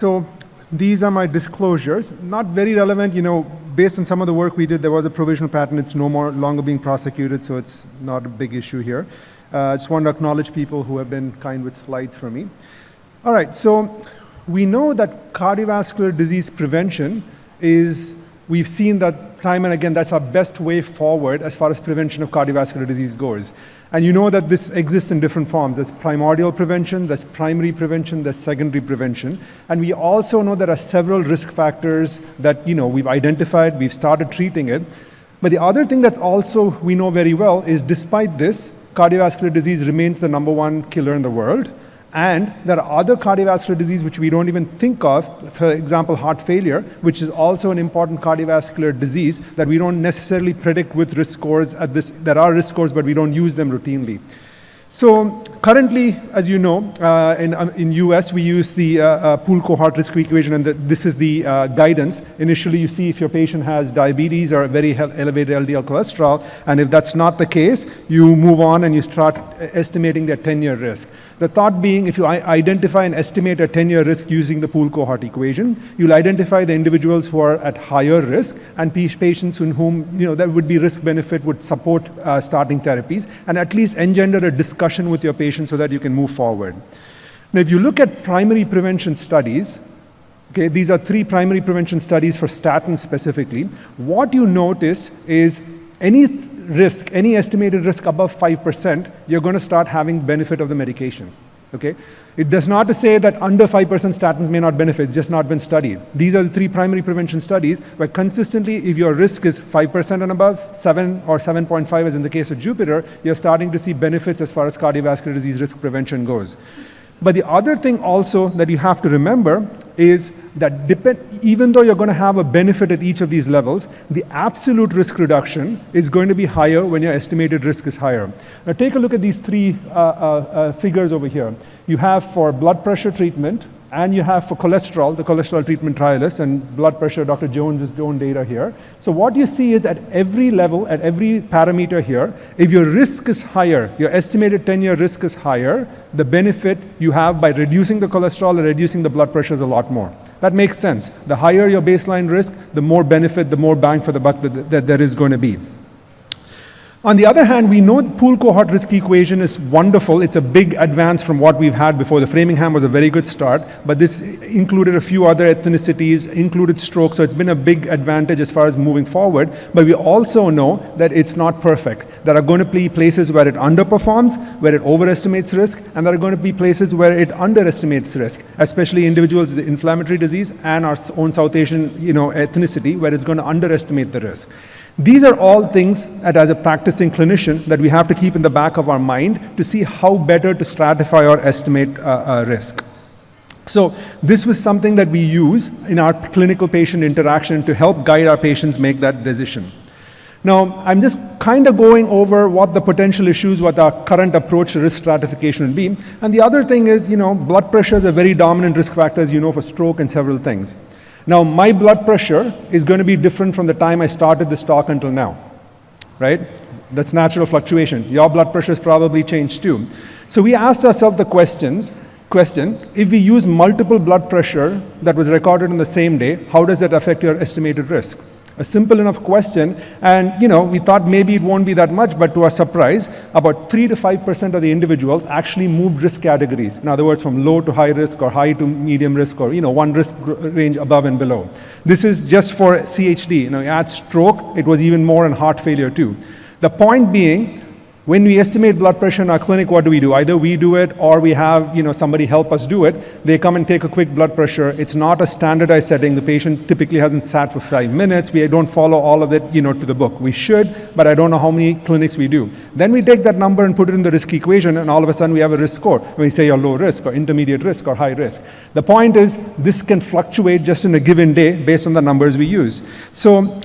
so these are my disclosures. Not very relevant, based on some of the work we did, there was a provisional patent. It's no longer being prosecuted, so it's not a big issue here. I just want to acknowledge people who have been kind with slides for me. All right, so we know that cardiovascular disease prevention we've seen that time and again, that's our best way forward as far as prevention of cardiovascular disease goes. And you know that this exists in different forms. There's primordial prevention, there's primary prevention, there's secondary prevention. And we also know there are several risk factors that we've identified, we've started treating it. But the other thing that's also we know very well is despite this, cardiovascular disease remains the #1 killer in the world. And there are other cardiovascular disease which we don't even think of, for example, heart failure, which is also an important cardiovascular disease that we don't necessarily predict with risk scores at this. There are risk scores, but we don't use them routinely. So currently, as you know, in US, we use the pool cohort risk equation, and this is the guidance. Initially, you see if your patient has diabetes or a very elevated LDL cholesterol, and if that's not the case, you move on and you start estimating their 10-year risk. The thought being, if you identify and estimate a 10-year risk using the pool cohort equation, you'll identify the individuals who are at higher risk and patients in whom that would be risk-benefit would support starting therapies, and at least engender a discussion with your patient so that you can move forward. Now, if you look at primary prevention studies, okay, these are 3 primary prevention studies for statins specifically. What you notice is any estimated risk above 5%, you're going to start having benefit of the medication. Okay? It does not say that under 5% statins may not benefit, it's just not been studied. These are the 3 primary prevention studies where consistently, if your risk is 5% and above, 7 or 7.5 as in the case of Jupiter, you're starting to see benefits as far as cardiovascular disease risk prevention goes. But the other thing also that you have to remember is that even though you're going to have a benefit at each of these levels, the absolute risk reduction is going to be higher when your estimated risk is higher. Now take a look at these 3 figures over here. You have for blood pressure treatment, and you have for cholesterol, the cholesterol treatment trialists, and blood pressure, Dr. Jones's own data here. So what you see is at every level, at every parameter here, if your risk is higher, your estimated 10-year risk is higher, the benefit you have by reducing the cholesterol and reducing the blood pressure is a lot more. That makes sense. The higher your baseline risk, the more benefit, the more bang for the buck that there is going to be. On the other hand, we know the pool cohort risk equation is wonderful. It's a big advance from what we've had before. The Framingham was a very good start, but this included a few other ethnicities, included stroke, so it's been a big advantage as far as moving forward. But we also know that it's not perfect. There are going to be places where it underperforms, where it overestimates risk, and there are going to be places where it underestimates risk, especially individuals with inflammatory disease and our own South Asian ethnicity, where it's going to underestimate the risk. These are all things that as a practicing clinician that we have to keep in the back of our mind to see how better to stratify or estimate risk. So this was something that we use in our clinical patient interaction to help guide our patients make that decision. Now, I'm just kind of going over what the potential issues, what our current approach to risk stratification would be. And the other thing is, blood pressure is a very dominant risk factor, as you know, for stroke and several things. Now, my blood pressure is going to be different from the time I started this talk until now, right? That's natural fluctuation. Your blood pressure has probably changed too. So we asked ourselves the question, if we use multiple blood pressure that was recorded on the same day, how does that affect your estimated risk? A simple enough question, and we thought maybe it won't be that much, but to our surprise, about 3 to 5% of the individuals actually moved risk categories. In other words, from low to high risk or high to medium risk, or one risk range above and below. This is just for CHD. You add stroke, it was even more in heart failure too. The point being, when we estimate blood pressure in our clinic, what do? Either we do it or we have somebody help us do it. They come and take a quick blood pressure. It's not a standardized setting. The patient typically hasn't sat for 5 minutes. We don't follow all of it to the book. We should, but I don't know how many clinics we do. Then we take that number and put it in the risk equation, and all of a sudden we have a risk score. We say you're low risk or intermediate risk or high risk. The point is this can fluctuate just in a given day based on the numbers we use. So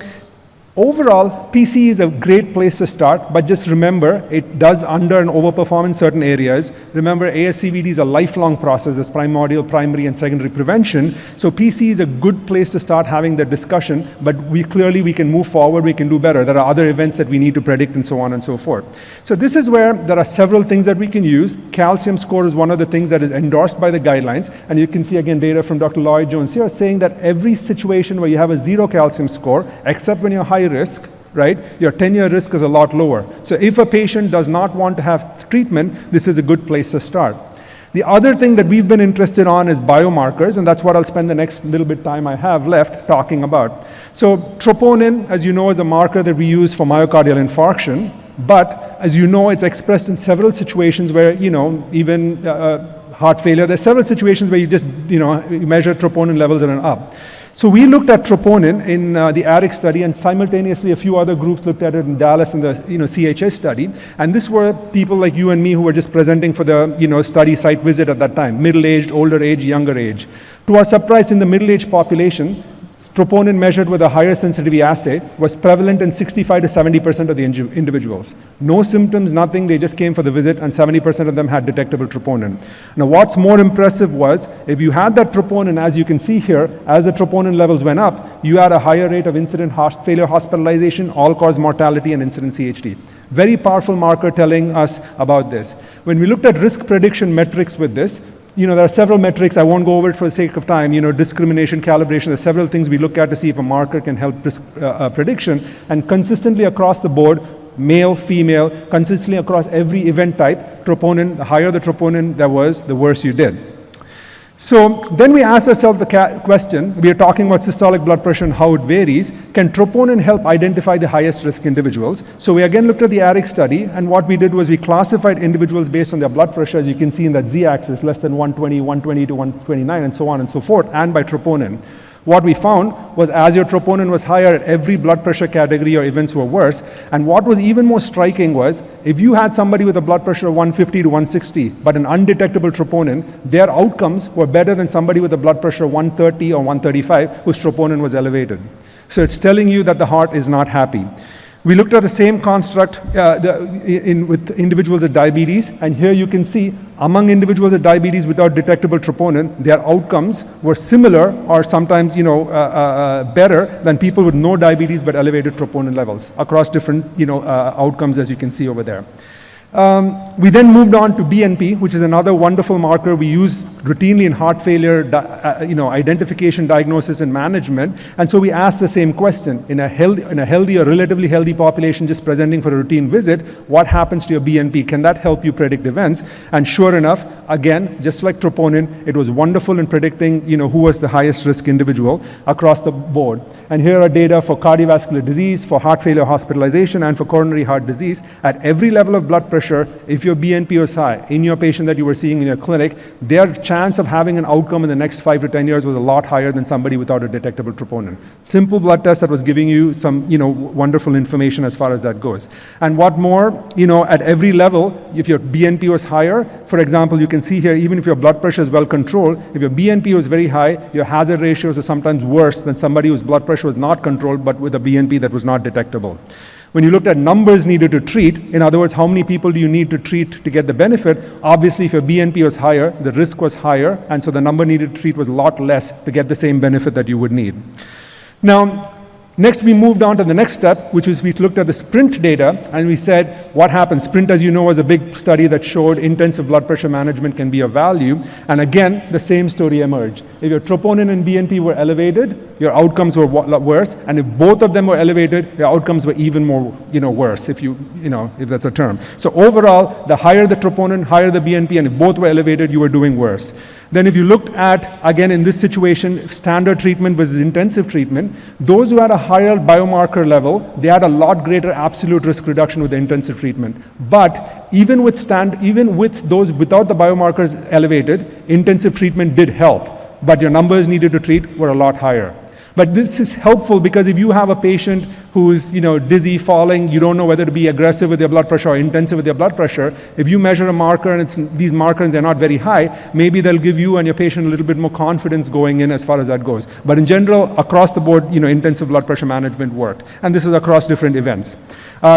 Overall, PC is a great place to start, but just remember, it does under and overperform in certain areas. Remember, ASCVD is a lifelong process. There's primordial, primary, and secondary prevention. So PC is a good place to start having the discussion, but we can move forward, we can do better. There are other events that we need to predict and so on and so forth. So this is where there are several things that we can use. Calcium score is one of the things that is endorsed by the guidelines, and you can see again data from Dr. Lloyd Jones here saying that every situation where you have a 0 calcium score, except when you're high risk, right, your 10-year risk is a lot lower. So if a patient does not want to have treatment, this is a good place to start. The other thing that we've been interested on is biomarkers, and that's what I'll spend the next little bit time I have left talking about. So troponin, as you know, is a marker that we use for myocardial infarction, but as you know, it's expressed in several situations where, even heart failure, there's several situations where you just, you measure troponin levels and up. So we looked at troponin in the ARIC study, and simultaneously a few other groups looked at it in Dallas in the CHS study. And this were people like you and me who were just presenting for the study site visit at that time, middle-aged, older age, younger age. To our surprise, in the middle-aged population, troponin measured with a higher sensitivity assay was prevalent in 65 to 70% of the individuals. No symptoms, nothing, they just came for the visit, and 70% of them had detectable troponin. Now what's more impressive was, if you had that troponin, as you can see here, as the troponin levels went up, you had a higher rate of incident heart failure hospitalization, all-cause mortality, and incident CHD. Very powerful marker telling us about this. When we looked at risk prediction metrics with this, there are several metrics. I won't go over it for the sake of time. Discrimination, calibration. There's several things we look at to see if a marker can help risk prediction. And consistently across the board, male, female, consistently across every event type, troponin, the higher the troponin there was, the worse you did. So then we ask ourselves the question, we are talking about systolic blood pressure and how it varies. Can troponin help identify the highest risk individuals? So we again looked at the ARIC study, and what we did was we classified individuals based on their blood pressure, as you can see in that z-axis, less than 120, 120 to 129, and so on and so forth, and by troponin. What we found was as your troponin was higher, every blood pressure category or events were worse. And what was even more striking was, if you had somebody with a blood pressure of 150 to 160, but an undetectable troponin, their outcomes were better than somebody with a blood pressure of 130 or 135 whose troponin was elevated. So it's telling you that the heart is not happy. We looked at the same construct with individuals with diabetes, and here you can see among individuals with diabetes without detectable troponin, their outcomes were similar or sometimes better than people with no diabetes but elevated troponin levels across different outcomes, as you can see over there. We then moved on to BNP, which is another wonderful marker we use routinely in heart failure, identification, diagnosis, and management. And so we asked the same question. In a healthy or relatively healthy population just presenting for a routine visit, what happens to your BNP? Can that help you predict events? And sure enough, again, just like troponin, it was wonderful in predicting who was the highest risk individual across the board. And here are data for cardiovascular disease, for heart failure hospitalization, and for coronary heart disease. At every level of blood pressure, if your BNP was high in your patient that you were seeing in your clinic, their chance of having an outcome in the next 5 to 10 years was a lot higher than somebody without a detectable troponin. Simple blood test that was giving you some wonderful information as far as that goes. And what more, at every level, if your BNP was higher, for example, you can see here, even if your blood pressure is well controlled, if your BNP was very high, your hazard ratios are sometimes worse than somebody whose blood pressure was not controlled but with a BNP that was not detectable. When you looked at numbers needed to treat, in other words, how many people do you need to treat to get the benefit, obviously if your BNP was higher, the risk was higher, and so the number needed to treat was a lot less to get the same benefit that you would need. Now, next we moved on to the next step, which is we looked at the SPRINT data, and we said, what happens? SPRINT, as you know, was a big study that showed intensive blood pressure management can be of value, and again, the same story emerged. If your troponin and BNP were elevated, your outcomes were worse, and if both of them were elevated, your outcomes were even more, worse, if that's a term. So overall, the higher the troponin, higher the BNP, and if both were elevated, you were doing worse. Then if you looked at, again in this situation, standard treatment versus intensive treatment, those who had a higher biomarker level, they had a lot greater absolute risk reduction with the intensive treatment. But even with those without the biomarkers elevated, intensive treatment did help, but your numbers needed to treat were a lot higher. But this is helpful because if you have a patient who's, dizzy, falling, you don't know whether to be aggressive with their blood pressure or intensive with their blood pressure, if you measure a marker and these markers, they're not very high, maybe they'll give you and your patient a little bit more confidence going in as far as that goes. But in general, across the board, intensive blood pressure management worked. And this is across different events.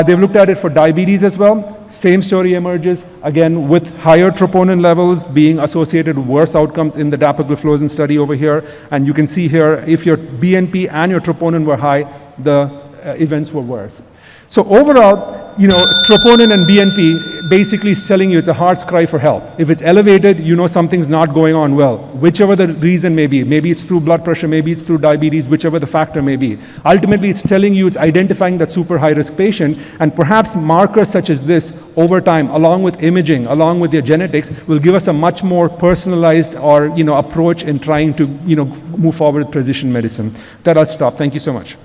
They've looked at it for diabetes as well. Same story emerges, again, with higher troponin levels being associated with worse outcomes in the dapagliflozin study over here. And you can see here, if your BNP and your troponin were high, the events were worse. So overall, troponin and BNP basically is telling you it's a heart's cry for help. If it's elevated, something's not going on well, whichever the reason may be. Maybe it's through blood pressure, maybe it's through diabetes, whichever the factor may be. Ultimately, it's telling you, it's identifying that super high-risk patient, and perhaps markers such as this over time, along with imaging, along with their genetics, will give us a much more personalized or approach in trying to move forward with precision medicine. That I'll stop. Thank you so much.